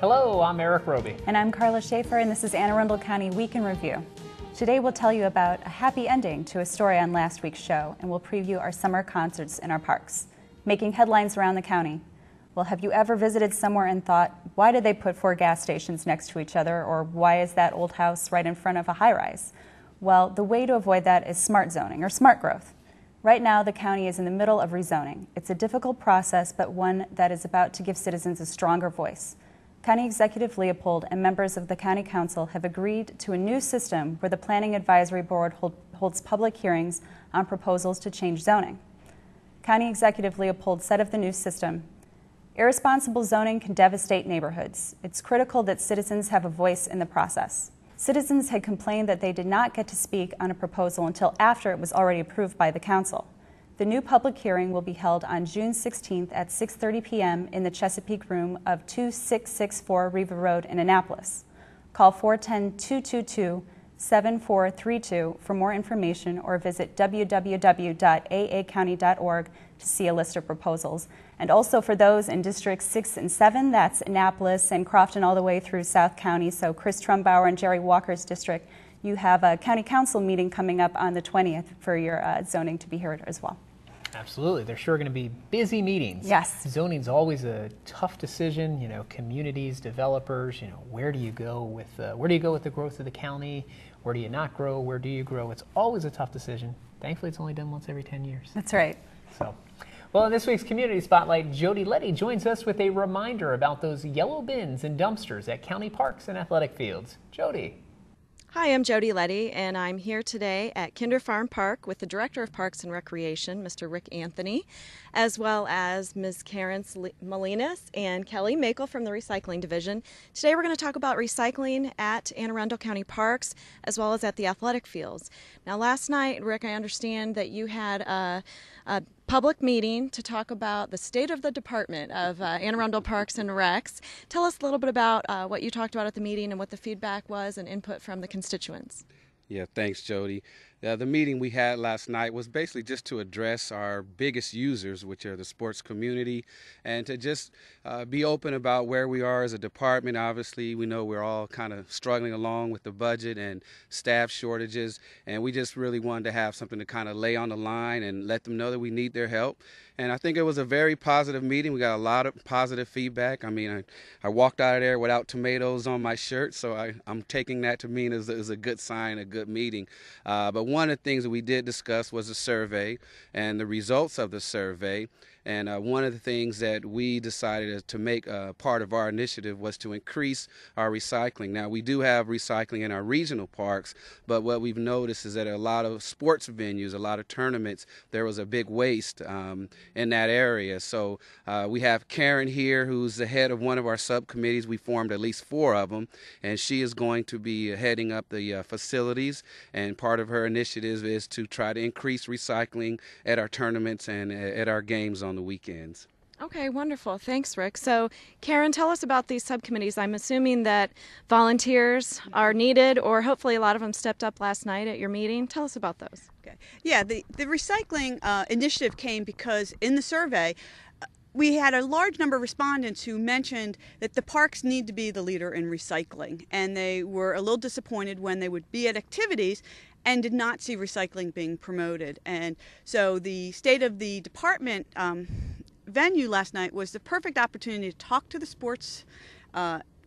Hello, I'm Erik Robey. And I'm Karla Schaffer, and this is Anne Arundel County Week in Review. Today we'll tell you about a happy ending to a story on last week's show, and we'll preview our summer concerts in our parks, making headlines around the county. Well, have you ever visited somewhere and thought, why did they put 4 gas stations next to each other, or why is that old house right in front of a high-rise? Well, the way to avoid that is smart zoning, or smart growth. Right now, the county is in the middle of rezoning. It's a difficult process, but one that is about to give citizens a stronger voice. County Executive Leopold and members of the County Council have agreed to a new system where the Planning Advisory Board holds public hearings on proposals to change zoning. County Executive Leopold said of the new system, "Irresponsible zoning can devastate neighborhoods. It's critical that citizens have a voice in the process." Citizens had complained that they did not get to speak on a proposal until after it was already approved by the Council. The new public hearing will be held on June 16th at 6:30 p.m. in the Chesapeake Room of 2664 Riva Road in Annapolis. Call 410-222-7432 for more information or visit www.aacounty.org to see a list of proposals. And also for those in Districts 6 and 7, that's Annapolis and Crofton all the way through South County, so Chris Trumbauer and Jerry Walker's district, you have a County Council meeting coming up on the 20th for your zoning to be heard as well. Absolutely. They're sure going to be busy meetings. Yes. Zoning's always a tough decision, communities, developers, where do you go with the growth of the county? Where do you not grow? Where do you grow? It's always a tough decision. Thankfully, it's only done once every 10 years. That's right. So, well, in this week's Community Spotlight, Jody Letty joins us with a reminder about those yellow bins and dumpsters at county parks and athletic fields. Jody. Hi, I'm Jody Letty, and I'm here today at Kinder Farm Park with the Director of Parks and Recreation, Mr. Rick Anthony, as well as Ms. Karen Molinas and Kelly Makel from the Recycling Division. Today we're going to talk about recycling at Anne Arundel County Parks as well as at the athletic fields. Now, last night, Rick, I understand that you had a public meeting to talk about the state of the Department of Anne Arundel Parks and Recs. Tell us a little bit about what you talked about at the meeting and what the feedback was and input from the constituents. Yeah, thanks, Jody. The meeting we had last night was basically just to address our biggest users, which are the sports community, and to just be open about where we are as a department. Obviously, we know we're all kind of struggling along with the budget and staff shortages, and we just really wanted to have something to kind of lay on the line and let them know that we need their help. And I think it was a very positive meeting. We got a lot of positive feedback. I mean, I walked out of there without tomatoes on my shirt, so I'm taking that to mean as a good sign, a good meeting. But one of the things that we did discuss was the survey and the results of the survey. And one of the things that we decided to make part of our initiative was to increase our recycling. Now, we do have recycling in our regional parks, but what we've noticed is that a lot of sports venues, a lot of tournaments, there was a big waste in that area. So we have Karen here, who's the head of one of our subcommittees. We formed at least 4 of them, and she is going to be heading up the facilities. And part of her initiative is to try to increase recycling at our tournaments and at our games on the weekends. Okay, wonderful. Thanks, Rick. So, Karen, tell us about these subcommittees. I'm assuming that volunteers are needed, or hopefully a lot of them stepped up last night at your meeting. Tell us about those. Okay. Yeah, the recycling initiative came because in the survey, we had a large number of respondents who mentioned that the parks need to be the leader in recycling, and they were a little disappointed when they would be at activities and did not see recycling being promoted. And so the State of the Department venue last night was the perfect opportunity to talk to the sports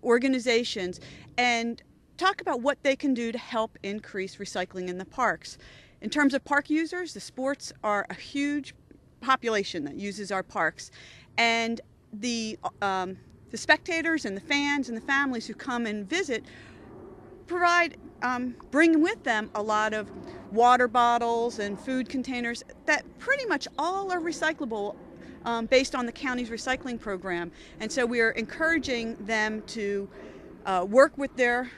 organizations and talk about what they can do to help increase recycling in the parks. In terms of park users, the sports are a huge population that uses our parks, and the spectators and the fans and the families who come and visit bring with them a lot of water bottles and food containers that pretty much all are recyclable based on the county's recycling program. And so we are encouraging them to work with their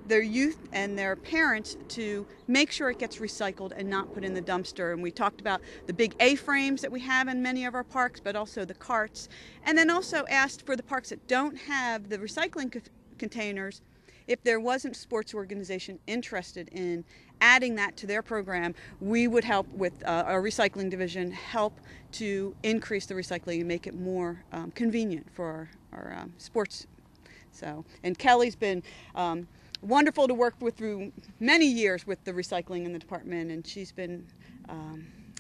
youth and their parents to make sure it gets recycled and not put in the dumpster. And we talked about the big A-frames that we have in many of our parks, but also the carts. And then also asked for the parks that don't have the recycling containers, if there wasn't a sports organization interested in adding that to their program, we would help with our recycling division, help to increase the recycling and make it more convenient for our sports So, and Kelly's been wonderful to work with through many years with the recycling in the department, and she's been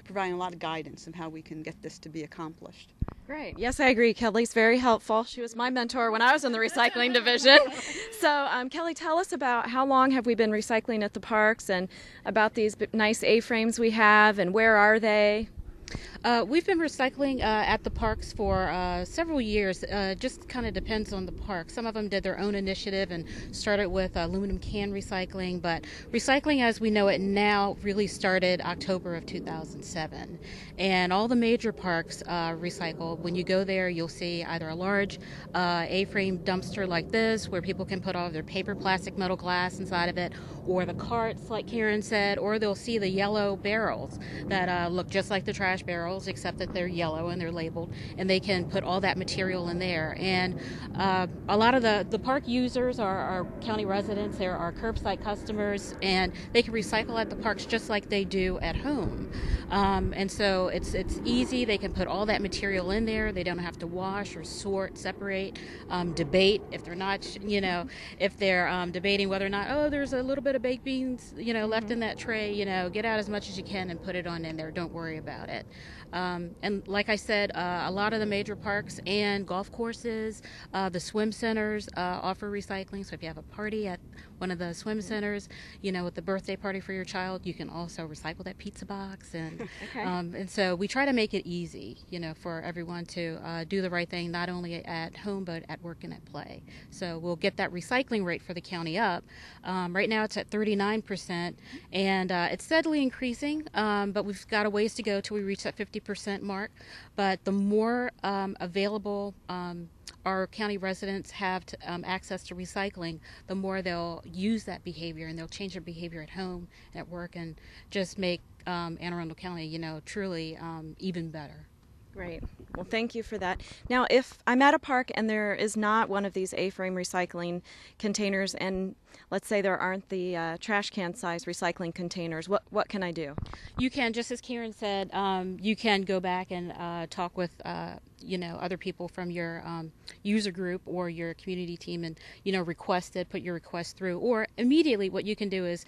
providing a lot of guidance on how we can get this to be accomplished. Great. Yes, I agree. Kelly's very helpful. She was my mentor when I was in the recycling division. So, Kelly, tell us about how long have we been recycling at the parks, and about these nice A-frames we have, and where are they? We've been recycling at the parks for several years. Just kind of depends on the park. Some of them did their own initiative and started with aluminum can recycling, but recycling as we know it now really started October of 2007. And all the major parks recycle. When you go there, you'll see either a large A-frame dumpster like this, where people can put all their paper, plastic, metal, glass inside of it, or the carts, like Karen said, or they'll see the yellow barrels that look just like the trash barrels, except that they're yellow and they're labeled, and they can put all that material in there. And a lot of the park users are county residents. They're our curbside customers, and they can recycle at the parks just like they do at home. And so it's easy. They can put all that material in there. They don't have to wash or sort, separate, debate if they're not, if they're debating whether or not, oh, there's a little bit of baked beans, left in that tray, get out as much as you can and put it on in there. Don't worry about it. And like I said, a lot of the major parks and golf courses, the swim centers offer recycling. So if you have a party at one of the swim centers, with the birthday party for your child, you can also recycle that pizza box. And Okay. And so we try to make it easy, for everyone to do the right thing, not only at home, but at work and at play. So we'll get that recycling rate for the county up. Right now it's at 39%, and it's steadily increasing, but we've got a ways to go till we reach that 50% mark. But the more available our county residents have access to recycling, the more they'll use that behavior, and they'll change their behavior at home, at work, and just make Anne Arundel County, truly even better. Great. Well, thank you for that. Now, if I'm at a park and there is not one of these A-frame recycling containers, and let's say there aren't the trash can size recycling containers, what can I do? You can, just as Karen said, you can go back and talk with other people from your user group or your community team, and put your request through. Or immediately what you can do is,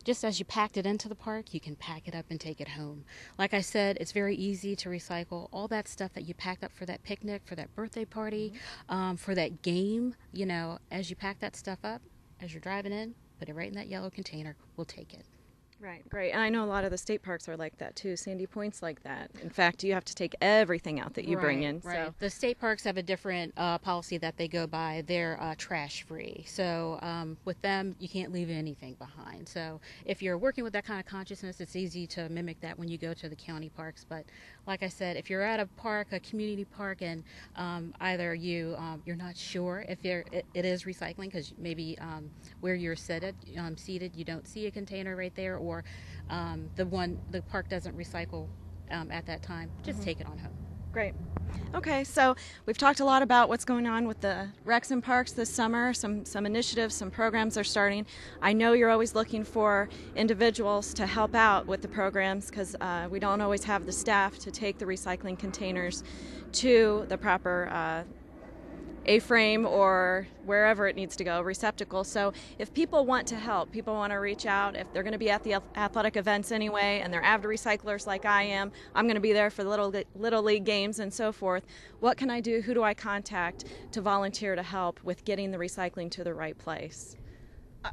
just as you packed it into the park, you can pack it up and take it home. Like I said, it's very easy to recycle all that stuff that you packed up for that picnic, for that birthday party, for that game. As you pack that stuff up, as you're driving in, put it right in that yellow container. We'll take it. Right, great. And I know a lot of the state parks are like that too. Sandy Point's like that. In fact, you have to take everything out that you bring in. Right. So The state parks have a different policy that they go by. They're trash free. So with them, you can't leave anything behind. So if you're working with that kind of consciousness, it's easy to mimic that when you go to the county parks. But like I said, if you're at a park, a community park, and either you're not sure if it is recycling, because maybe where you're seated, you don't see a container right there, or the park doesn't recycle at that time, just take it on home. great. Okay, so we've talked a lot about what's going on with the recs and parks this summer. Some initiatives, some programs are starting. I know you're always looking for individuals to help out with the programs, because we don't always have the staff to take the recycling containers to the proper A-frame or wherever it needs to go, receptacle. So if people want to help, people want to reach out, if they're going to be at the athletic events anyway, and they're avid recyclers like I am, I'm going to be there for the little league games and so forth. What can I do? Who do I contact to volunteer to help with getting the recycling to the right place?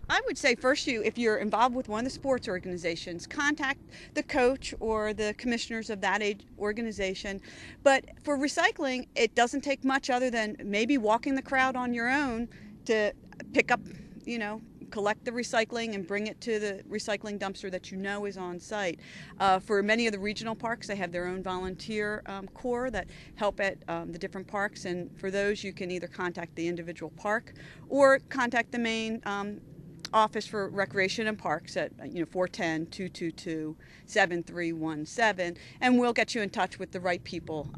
I would say first, if you're involved with one of the sports organizations, contact the coach or the commissioners of that organization. But for recycling, it doesn't take much other than maybe walking the crowd on your own to pick up, collect the recycling and bring it to the recycling dumpster that is on site. For many of the regional parks, they have their own volunteer corps that help at the different parks. And for those, you can either contact the individual park or contact the main Office for Recreation and Parks at 410-222-7317, and we'll get you in touch with the right people.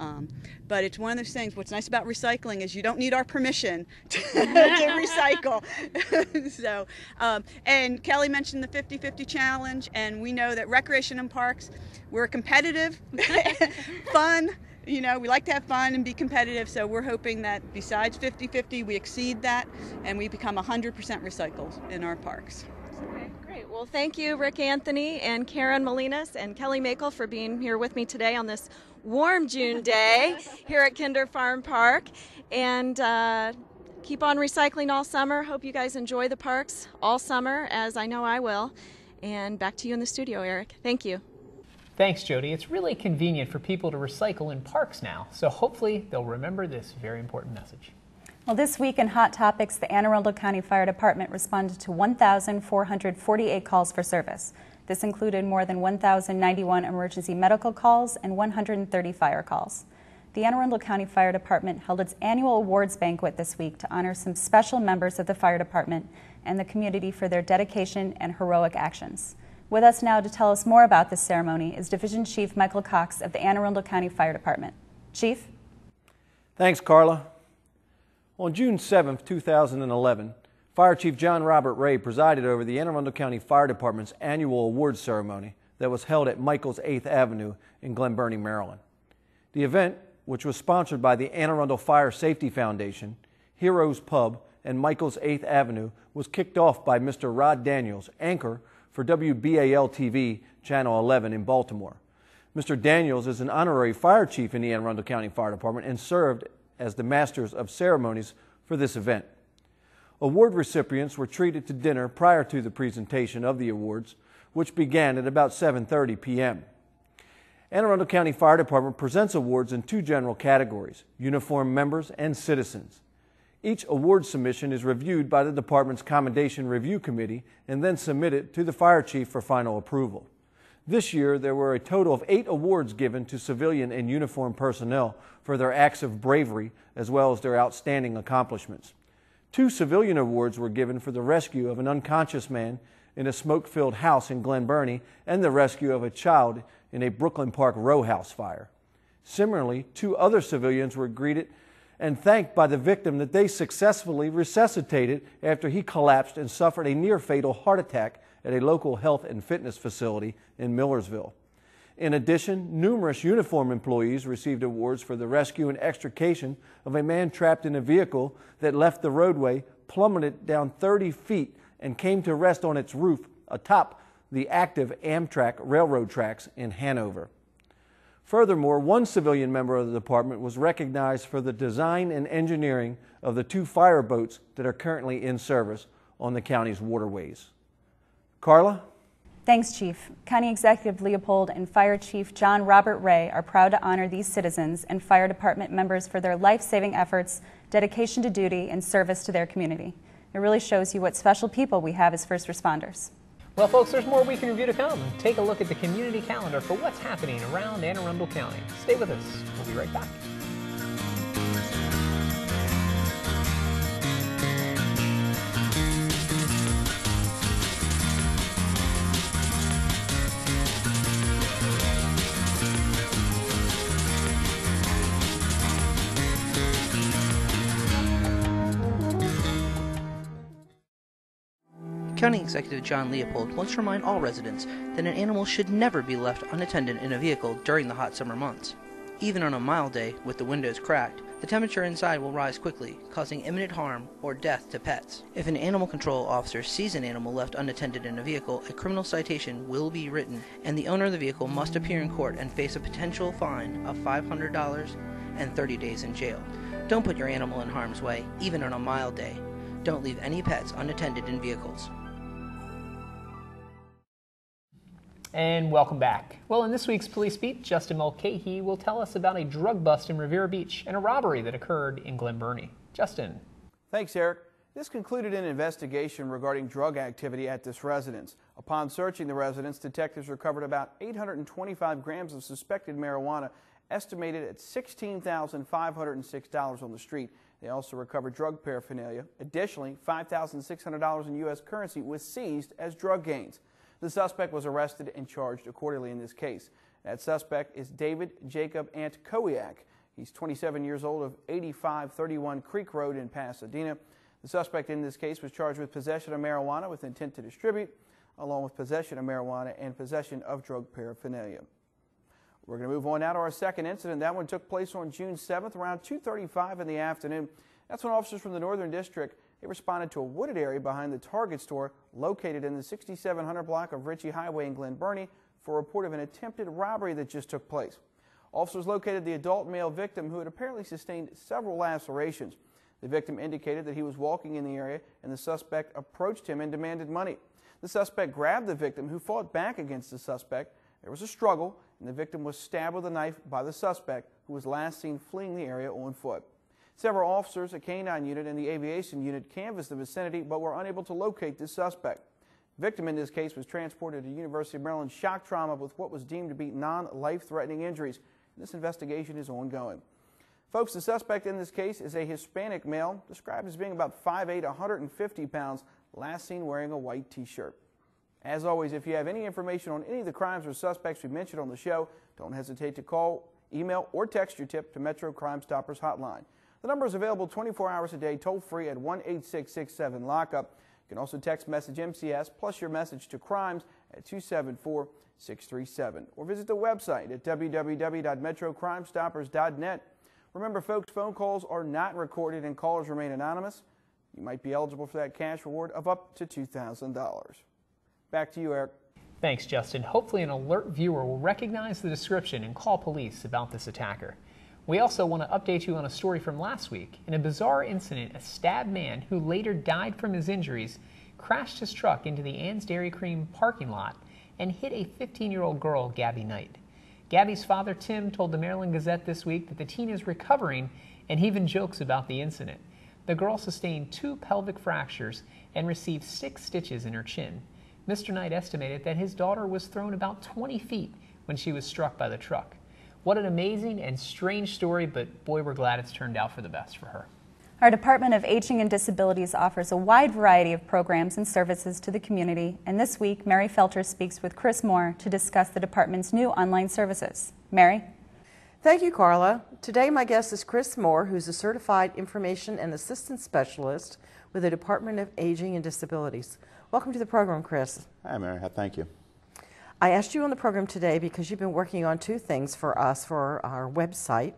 But it's one of those things. What's nice about recycling is you don't need our permission to recycle. So, and Kelly mentioned the 50-50 challenge, and we know that Recreation and Parks, we're competitive, fun, You know, we like to have fun and be competitive, so we're hoping that besides 50-50, we exceed that and we become 100% recycled in our parks. Okay, great. Well, thank you, Rick Anthony and Karen Molinas and Kelly Makel, for being here with me today on this warm June day here at Kinder Farm Park. And keep on recycling all summer. Hope you guys enjoy the parks all summer, as I know I will. And back to you in the studio, Erik. Thank you. Thanks, Jody. It's really convenient for people to recycle in parks now, so hopefully they'll remember this very important message. Well, this week in Hot Topics, the Anne Arundel County Fire Department responded to 1,448 calls for service. This included more than 1,091 emergency medical calls and 130 fire calls. The Anne Arundel County Fire Department held its annual awards banquet this week to honor some special members of the fire department and the community for their dedication and heroic actions. With us now to tell us more about this ceremony is Division Chief Michael Cox of the Anne Arundel County Fire Department. Chief? Thanks, Karla. On June 7, 2011, Fire Chief John Robert Ray presided over the Anne Arundel County Fire Department's annual awards ceremony that was held at Michael's 8th Avenue in Glen Burnie, Maryland. The event, which was sponsored by the Anne Arundel Fire Safety Foundation, Heroes Pub, and Michael's 8th Avenue, was kicked off by Mr. Rod Daniels, anchor for WBAL-TV Channel 11 in Baltimore. Mr. Daniels is an honorary fire chief in the Anne Arundel County Fire Department and served as the Masters of Ceremonies for this event. Award recipients were treated to dinner prior to the presentation of the awards, which began at about 7:30 p.m. Anne Arundel County Fire Department presents awards in two general categories: uniformed members and citizens. Each award submission is reviewed by the department's Commendation Review Committee and then submitted to the fire chief for final approval. This year, there were a total of 8 awards given to civilian and uniformed personnel for their acts of bravery as well as their outstanding accomplishments. 2 civilian awards were given for the rescue of an unconscious man in a smoke-filled house in Glen Burnie and the rescue of a child in a Brooklyn Park row house fire. Similarly, 2 other civilians were greeted and thanked by the victim that they successfully resuscitated after he collapsed and suffered a near-fatal heart attack at a local health and fitness facility in Millersville. In addition, numerous uniform employees received awards for the rescue and extrication of a man trapped in a vehicle that left the roadway, plummeted down 30 feet, and came to rest on its roof atop the active Amtrak railroad tracks in Hanover. Furthermore, 1 civilian member of the department was recognized for the design and engineering of the 2 fire boats that are currently in service on the county's waterways. Karla? Thanks, Chief. County Executive Leopold and Fire Chief John Robert Ray are proud to honor these citizens and fire department members for their life-saving efforts, dedication to duty, and service to their community. It really shows you what special people we have as first responders. Well, folks, there's more Week in Review to come. Take a look at the community calendar for what's happening around Anne Arundel County. Stay with us. We'll be right back. County Executive John Leopold wants to remind all residents that an animal should never be left unattended in a vehicle during the hot summer months. Even on a mild day with the windows cracked, the temperature inside will rise quickly, causing imminent harm or death to pets. If an animal control officer sees an animal left unattended in a vehicle, a criminal citation will be written, and the owner of the vehicle must appear in court and face a potential fine of $500 and 30 days in jail. Don't put your animal in harm's way, even on a mild day. Don't leave any pets unattended in vehicles. And welcome back. Well, in this week's Police Beat, Justin Mulcahy will tell us about a drug bust in Riviera Beach and a robbery that occurred in Glen Burnie. Justin. Thanks, Erik. This concluded an investigation regarding drug activity at this residence. Upon searching the residence, detectives recovered about 825 grams of suspected marijuana, estimated at $16,506 on the street. They also recovered drug paraphernalia. Additionally, $5,600 in U.S. currency was seized as drug gains. The suspect was arrested and charged accordingly in this case. That suspect is David Jacob Antkowiak. He's 27 years old of 8531 Creek Road in Pasadena. The suspect in this case was charged with possession of marijuana with intent to distribute, along with possession of marijuana and possession of drug paraphernalia. We're going to move on now to our second incident. That one took place on June 7th around 2:35 in the afternoon. That's when officers from the Northern District they responded to a wooded area behind the Target store located in the 6700 block of Ritchie Highway in Glen Burnie for a report of an attempted robbery that just took place. Officers located the adult male victim who had apparently sustained several lacerations. The victim indicated that he was walking in the area and the suspect approached him and demanded money. The suspect grabbed the victim who fought back against the suspect. There was a struggle and the victim was stabbed with a knife by the suspect who was last seen fleeing the area on foot. Several officers, a K-9 unit and the aviation unit canvassed the vicinity but were unable to locate this suspect. The victim in this case was transported to University of Maryland shock trauma with what was deemed to be non-life-threatening injuries. This investigation is ongoing. Folks, the suspect in this case is a Hispanic male, described as being about 5'8", 150 pounds, last seen wearing a white T-shirt. As always, if you have any information on any of the crimes or suspects we mentioned on the show, don't hesitate to call, email, or text your tip to Metro Crime Stoppers hotline. The number is available 24 hours a day, toll-free at 1-866-7-LOCK-UP. You can also text message MCS plus your message to crimes at 274-637. Or visit the website at www.metrocrimestoppers.net. Remember, folks, phone calls are not recorded and callers remain anonymous. You might be eligible for that cash reward of up to $2,000. Back to you, Eric. Thanks, Justin. Hopefully an alert viewer will recognize the description and call police about this attacker. We also want to update you on a story from last week. In a bizarre incident, a stabbed man who later died from his injuries crashed his truck into the Anne's Dairy Cream parking lot and hit a 15-year-old girl, Gabby Knight. Gabby's father, Tim, told the Maryland Gazette this week that the teen is recovering and he even jokes about the incident. The girl sustained 2 pelvic fractures and received 6 stitches in her chin. Mr. Knight estimated that his daughter was thrown about 20 feet when she was struck by the truck. What an amazing and strange story, but boy, we're glad it's turned out for the best for her. Our Department of Aging and Disabilities offers a wide variety of programs and services to the community, and this week, Mary Felter speaks with Chris Moore to discuss the department's new online services. Mary? Thank you, Karla. Today, my guest is Chris Moore, who's a certified information and assistance specialist with the Department of Aging and Disabilities. Welcome to the program, Chris. Hi, Mary. Thank you. I asked you on the program today because you've been working on 2 things for us for our website,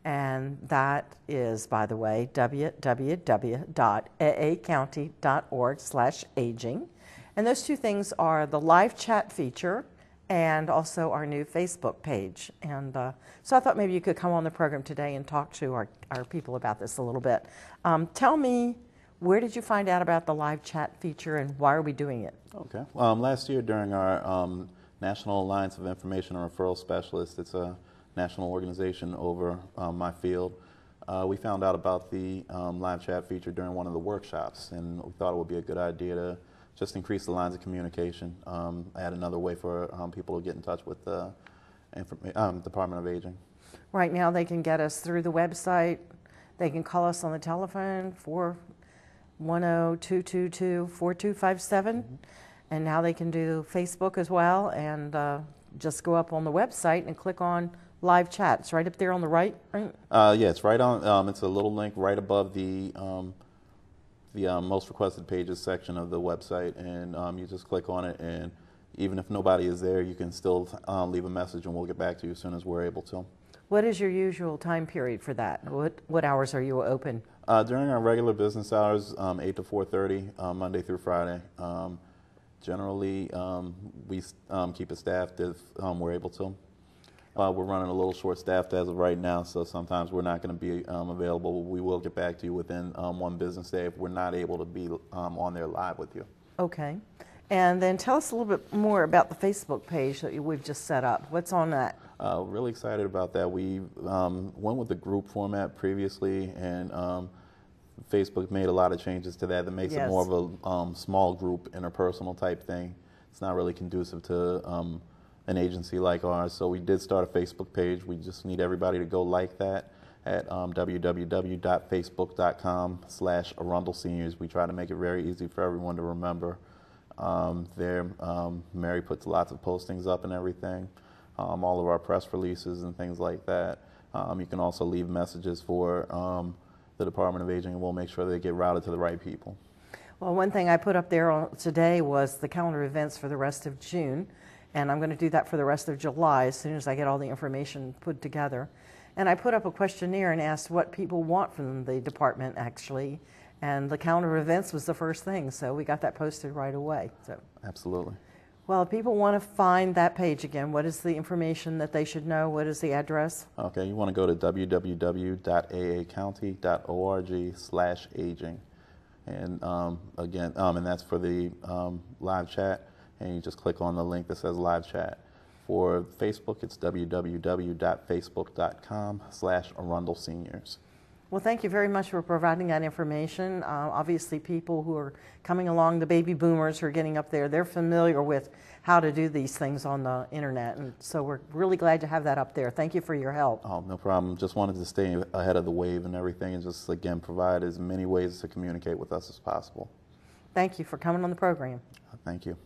and that is, by the way, www.aacounty.org/aging. And those 2 things are the live chat feature and also our new Facebook page. And so I thought maybe you could come on the program today and talk to our people about this a little bit. Tell me, where did you find out about the live chat feature and why are we doing it? Okay. Last year during our National Alliance of Information and Referral Specialists, it's a national organization over my field, we found out about the live chat feature during one of the workshops, and we thought it would be a good idea to just increase the lines of communication, add another way for people to get in touch with the Department of Aging. Right now they can get us through the website, they can call us on the telephone, 410-222-4257, and now they can do Facebook as well, and just go up on the website and click on live chat. It's right up there on the right, right? Yeah, it's right on. It's a little link right above the most requested pages section of the website, and you just click on it, and even if nobody is there, you can still leave a message, and we'll get back to you as soon as we're able to. What is your usual time period for that? What hours are you open? During our regular business hours, 8 to 4:30, Monday through Friday. Generally, we keep it staffed if we're able to. We're running a little short-staffed as of right now, so sometimes we're not going to be available. We will get back to you within 1 business day if we're not able to be on there live with you. Okay. And then tell us a little bit more about the Facebook page that we've just set up. What's on that? Really excited about that. We went with the group format previously, and Facebook made a lot of changes to that makes it more of a small group, interpersonal type thing. It's not really conducive to an agency like ours, so we did start a Facebook page. We just need everybody to go like that at www.facebook.com/Arundel Seniors. We try to make it very easy for everyone to remember. Mary puts lots of postings up and everything, all of our press releases and things like that. You can also leave messages for the Department of Aging, and we'll make sure they get routed to the right people. Well, one thing I put up there today was the calendar events for the rest of June. And I'm going to do that for the rest of July as soon as I get all the information put together. And I put up a questionnaire and asked what people want from the department, actually. And the calendar of events was the first thing, so we got that posted right away. So. Absolutely. Well, if people want to find that page again, what is the information that they should know? What is the address? Okay, you want to go to www.aacounty.org/aging. And again, and that's for the live chat. And you just click on the link that says live chat. For Facebook, it's www.facebook.com/ArundelSeniors. Well, thank you very much for providing that information. Obviously, people who are coming along, the baby boomers who are getting up there, they're familiar with how to do these things on the internet. And so we're really glad to have that up there. Thank you for your help. Oh, no problem. Just wanted to stay ahead of the wave and everything and just, again, provide as many ways to communicate with us as possible. Thank you for coming on the program. Thank you.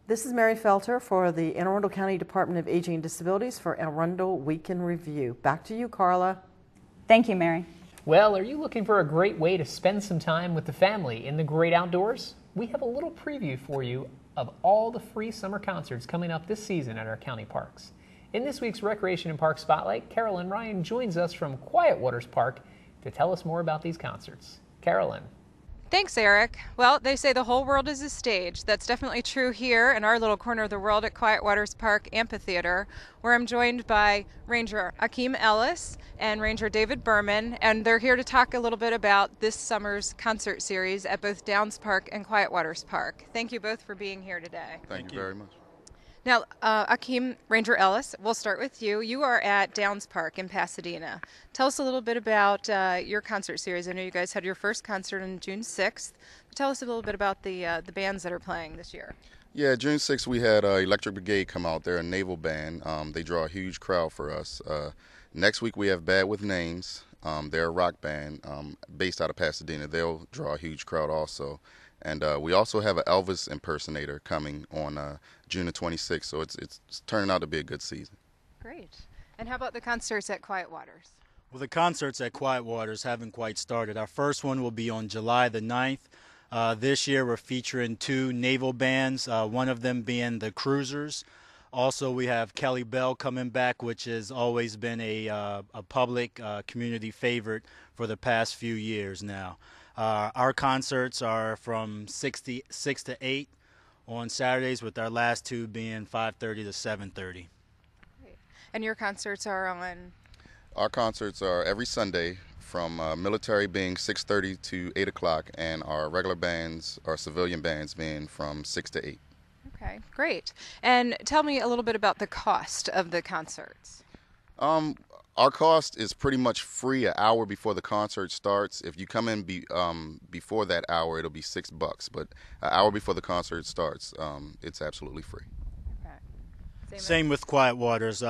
This is Mary Felter for the Anne Arundel County Department of Aging and Disabilities for Arundel Week in Review. Back to you, Karla. Thank you, Mary. Well, are you looking for a great way to spend some time with the family in the great outdoors? We have a little preview for you of all the free summer concerts coming up this season at our county parks. In this week's Recreation and Park Spotlight, Carolyn Ryan joins us from Quiet Waters Park to tell us more about these concerts. Carolyn. Thanks, Erik. Well, they say the whole world is a stage. That's definitely true here in our little corner of the world at Quiet Waters Park Amphitheater, where I'm joined by Ranger Akeem Ellis and Ranger David Berman, and they're here to talk a little bit about this summer's concert series at both Downs Park and Quiet Waters Park. Thank you both for being here today. Thank you very much. Now, Akeem, Ranger Ellis, we'll start with you. You are at Downs Park in Pasadena. Tell us a little bit about your concert series. I know you guys had your first concert on June 6th. Tell us a little bit about the bands that are playing this year. Yeah, June 6th we had Electric Brigade come out. They're a naval band. They draw a huge crowd for us. Next week we have Bad With Names. They're a rock band based out of Pasadena. They'll draw a huge crowd also. And we also have an Elvis impersonator coming on June the 26th, so it's turning out to be a good season. Great. And how about the concerts at Quiet Waters? Well, the concerts at Quiet Waters haven't quite started. Our first one will be on July the 9th. This year we're featuring two naval bands, one of them being the Cruisers. Also, we have Kelly Bell coming back, which has always been a public community favorite for the past few years now. Our concerts are from 6 to 8 on Saturdays, with our last two being 5:30 to 7:30. Great. And your concerts are on? Our concerts are every Sunday from military being 6:30 to 8 o'clock, and our regular bands, our civilian bands, being from 6 to 8. Okay, great. And tell me a little bit about the cost of the concerts. Our cost is pretty much free an hour before the concert starts. If you come in before that hour, it'll be $6. But an hour before the concert starts, it's absolutely free. Okay. Same with Quiet Waters.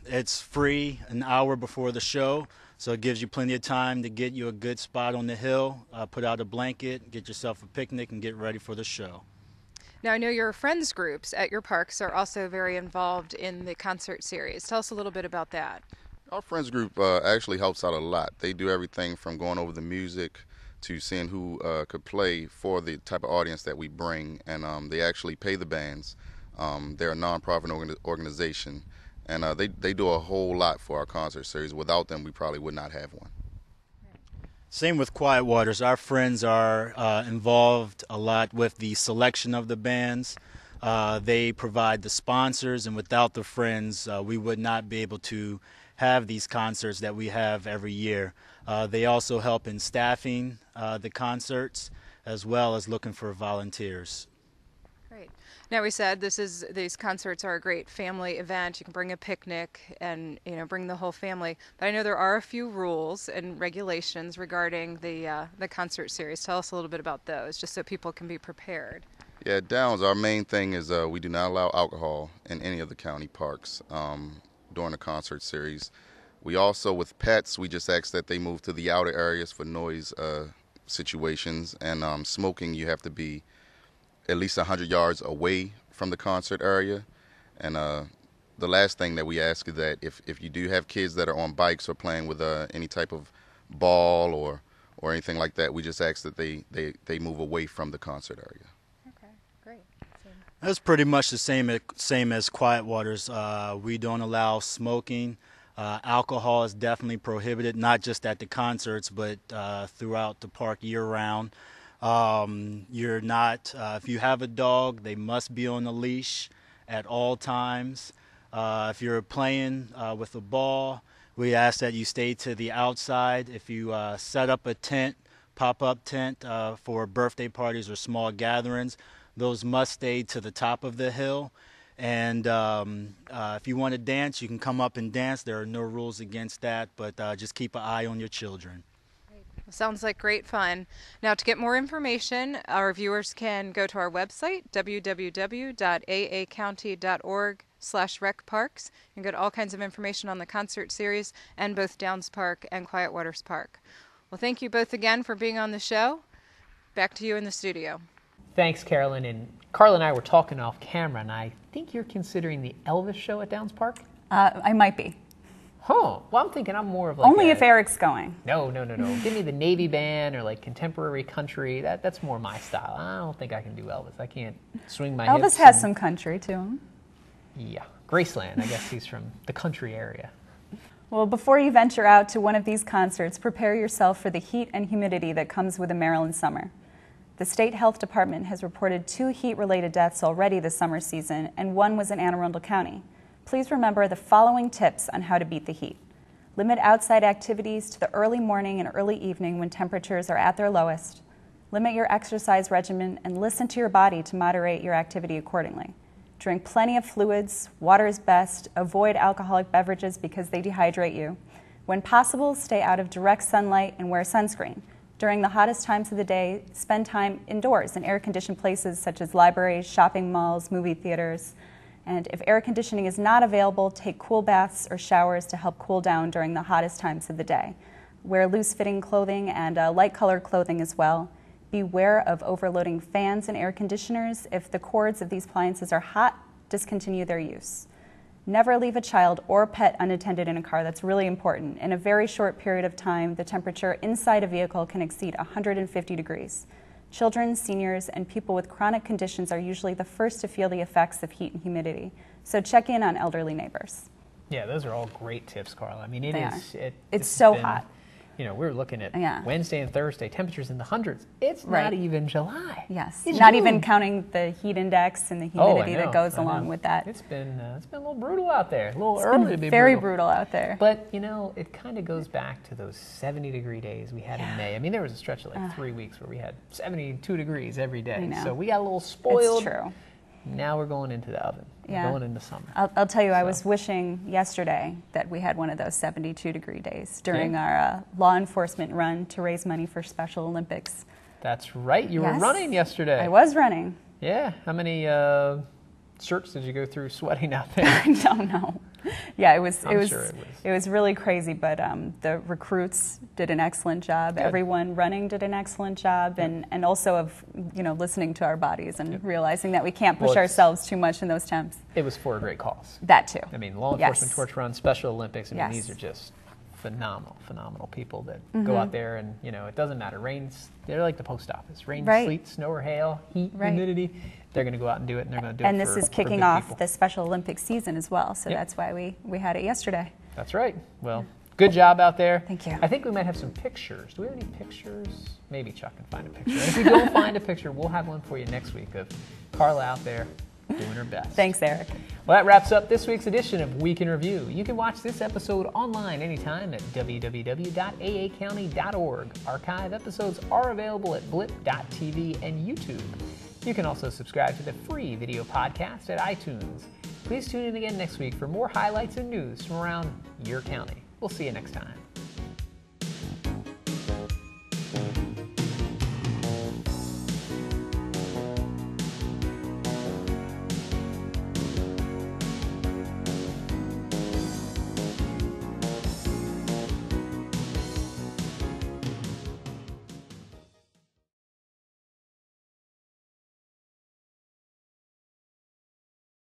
It's free an hour before the show, so it gives you plenty of time to get you a good spot on the hill, put out a blanket, get yourself a picnic, and get ready for the show. Now, I know your friends groups at your parks are also very involved in the concert series. Tell us a little bit about that. Our friends group actually helps out a lot. They do everything from going over the music to seeing who could play for the type of audience that we bring, and they actually pay the bands. They're a nonprofit organization, and they do a whole lot for our concert series. Without them, we probably would not have one. Same with Quiet Waters. Our friends are involved a lot with the selection of the bands. They provide the sponsors, and without the friends, we would not be able to have these concerts that we have every year. They also help in staffing the concerts, as well as looking for volunteers. Great. Now, we said these concerts are a great family event. You can bring a picnic and bring the whole family. But I know there are a few rules and regulations regarding the concert series. Tell us a little bit about those, just so people can be prepared. Yeah, Downs, our main thing is we do not allow alcohol in any of the county parks during the concert series. We also, with pets, we just ask that they move to the outer areas for noise situations. And smoking, you have to be at least 100 yards away from the concert area. And the last thing that we ask is that if you do have kids that are on bikes or playing with any type of ball or anything like that, we just ask that they move away from the concert area. Okay, great. That's pretty much the same as Quiet Waters. We don't allow smoking. Alcohol is definitely prohibited, not just at the concerts, but throughout the park year-round. You're not, if you have a dog, they must be on a leash at all times. If you're playing with a ball, we ask that you stay to the outside. If you set up a tent, pop-up tent for birthday parties or small gatherings, those must stay to the top of the hill. And if you want to dance, you can come up and dance. There are no rules against that, but just keep an eye on your children. Sounds like great fun. Now, to get more information, our viewers can go to our website, www.aacounty.org/recparks, and get all kinds of information on the concert series and both Downs Park and Quiet Waters Park. Well, thank you both again for being on the show. Back to you in the studio. Thanks, Carolyn. And Karla and I were talking off camera, and I think you're considering the Elvis show at Downs Park? I might be. Huh. Well, I'm thinking I'm more of like Only if Eric's going. No. Give me the Navy band or like contemporary country. That's more my style. I don't think I can do Elvis. I can't swing my hips. Elvis has some country to him. Yeah. Graceland. I guess he's from the country area. Well, before you venture out to one of these concerts, prepare yourself for the heat and humidity that comes with the Maryland summer. The State Health Department has reported 2 heat-related deaths already this summer season, and 1 was in Anne Arundel County. Please remember the following tips on how to beat the heat. Limit outside activities to the early morning and early evening when temperatures are at their lowest. Limit your exercise regimen and listen to your body to moderate your activity accordingly. Drink plenty of fluids, water is best, avoid alcoholic beverages because they dehydrate you. When possible, stay out of direct sunlight and wear sunscreen. During the hottest times of the day, spend time indoors in air-conditioned places such as libraries, shopping malls, movie theaters. And if air conditioning is not available, take cool baths or showers to help cool down during the hottest times of the day. Wear loose-fitting clothing and light-colored clothing as well. Beware of overloading fans and air conditioners. If the cords of these appliances are hot, discontinue their use. Never leave a child or pet unattended in a car. That's really important. In a very short period of time, the temperature inside a vehicle can exceed 150 degrees. Children, seniors, and people with chronic conditions are usually the first to feel the effects of heat and humidity. So check in on elderly neighbors. Yeah, those are all great tips, Karla. I mean, it's so hot. You know, we're looking at Wednesday and Thursday, temperatures in the hundreds. It's not even July. Yes, it's not June. even counting the heat index and the humidity that goes along with that. It's been a little brutal out there. A little early to be very brutal out there. But you know, it kind of goes back to those 70-degree days we had in May. I mean, there was a stretch of like 3 weeks where we had 72 degrees every day. So we got a little spoiled. It's true. Now we're going into the oven. We're going into summer. I'll tell you, I was wishing yesterday that we had one of those 72-degree days during our law enforcement run to raise money for Special Olympics. That's right. You were running yesterday. I was running. Yeah. How many shirts did you go through sweating out there? I don't know. Yeah, it was sure it was really crazy, but the recruits did an excellent job. Good. Everyone running did an excellent job, and also of listening to our bodies and realizing that we can't push ourselves too much in those temps. It was for a great cause. That too. I mean, law enforcement, torch run, Special Olympics. I mean, these are just phenomenal people that go out there, and it doesn't matter. Rains, they're like the post office. Rain, sleet, snow or hail, heat, humidity. They're going to go out and do it, and they're going to do it. And this is kicking off the Special Olympics season as well, so that's why we had it yesterday. That's right. Well, good job out there. Thank you. I think we might have some pictures. Do we have any pictures? Maybe Chuck can find a picture. And if we don't find a picture, we'll have one for you next week of Karla out there doing her best. Thanks, Eric. Well, that wraps up this week's edition of Week in Review. You can watch this episode online anytime at www.aacounty.org. Archive episodes are available at blip.tv and YouTube. You can also subscribe to the free video podcast at iTunes. Please tune in again next week for more highlights and news from around your county. We'll see you next time.